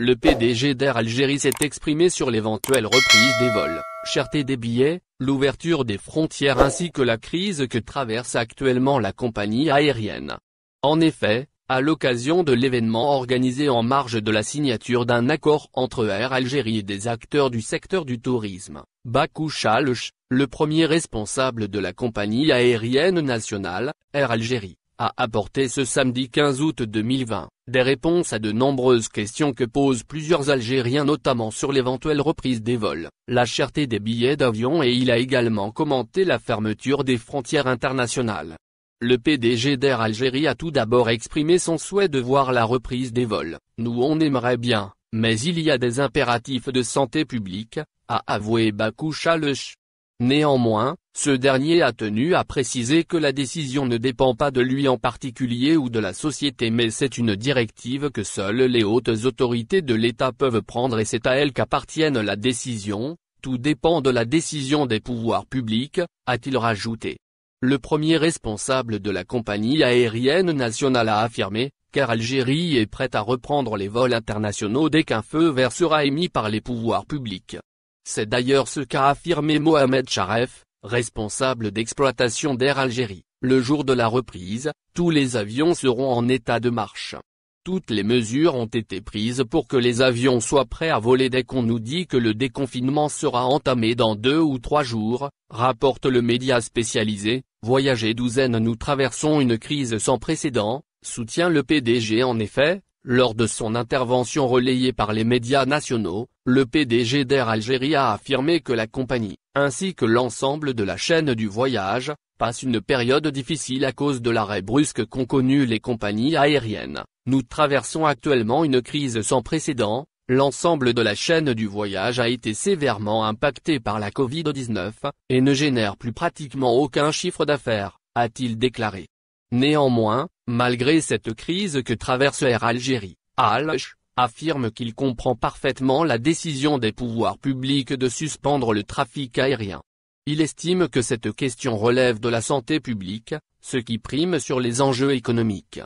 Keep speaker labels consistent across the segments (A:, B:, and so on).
A: Le PDG d'Air Algérie s'est exprimé sur l'éventuelle reprise des vols, cherté des billets, l'ouverture des frontières ainsi que la crise que traverse actuellement la compagnie aérienne. En effet, à l'occasion de l'événement organisé en marge de la signature d'un accord entre Air Algérie et des acteurs du secteur du tourisme, Bakou Chalch, le premier responsable de la compagnie aérienne nationale, Air Algérie, a apporté ce samedi 15 août 2020, des réponses à de nombreuses questions que posent plusieurs Algériens notamment sur l'éventuelle reprise des vols, la cherté des billets d'avion et il a également commenté la fermeture des frontières internationales. Le PDG d'Air Algérie a tout d'abord exprimé son souhait de voir la reprise des vols. « Nous on aimerait bien, mais il y a des impératifs de santé publique », a avoué Bakou Chalch. Néanmoins, ce dernier a tenu à préciser que la décision ne dépend pas de lui en particulier ou de la société mais c'est une directive que seules les hautes autorités de l'État peuvent prendre et c'est à elles qu'appartienne la décision, tout dépend de la décision des pouvoirs publics, a-t-il rajouté. Le premier responsable de la compagnie aérienne nationale a affirmé, qu'Air Algérie est prête à reprendre les vols internationaux dès qu'un feu vert sera émis par les pouvoirs publics. C'est d'ailleurs ce qu'a affirmé Mohamed Charef, responsable d'exploitation d'Air Algérie. Le jour de la reprise, tous les avions seront en état de marche. Toutes les mesures ont été prises pour que les avions soient prêts à voler dès qu'on nous dit que le déconfinement sera entamé dans 2 ou 3 jours, rapporte le média spécialisé. Voyager douzaine. Nous traversons une crise sans précédent, soutient le PDG. En effet, lors de son intervention relayée par les médias nationaux, le PDG d'Air Algérie a affirmé que la compagnie, ainsi que l'ensemble de la chaîne du voyage, passe une période difficile à cause de l'arrêt brusque qu'ont connu les compagnies aériennes. Nous traversons actuellement une crise sans précédent, l'ensemble de la chaîne du voyage a été sévèrement impacté par la Covid-19, et ne génère plus pratiquement aucun chiffre d'affaires, a-t-il déclaré. Néanmoins, malgré cette crise que traverse Air Algérie, Chalch affirme qu'il comprend parfaitement la décision des pouvoirs publics de suspendre le trafic aérien. Il estime que cette question relève de la santé publique, ce qui prime sur les enjeux économiques.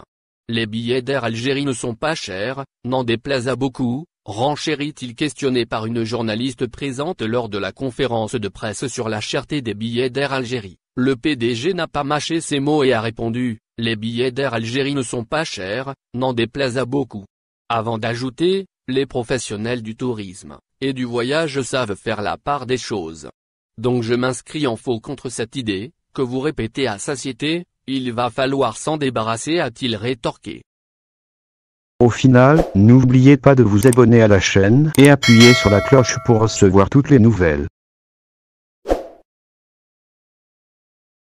A: Les billets d'Air Algérie ne sont pas chers, n'en déplaise à beaucoup, renchérit-il questionné par une journaliste présente lors de la conférence de presse sur la cherté des billets d'Air Algérie. Le PDG n'a pas mâché ses mots et a répondu, « Les billets d'Air Algérie ne sont pas chers, n'en déplaise à beaucoup ». Avant d'ajouter, les professionnels du tourisme et du voyage savent faire la part des choses. Donc je m'inscris en faux contre cette idée, que vous répétez à satiété, il va falloir s'en débarrasser, a-t-il rétorqué.
B: Au final, n'oubliez pas de vous abonner à la chaîne et appuyer sur la cloche pour recevoir toutes les nouvelles.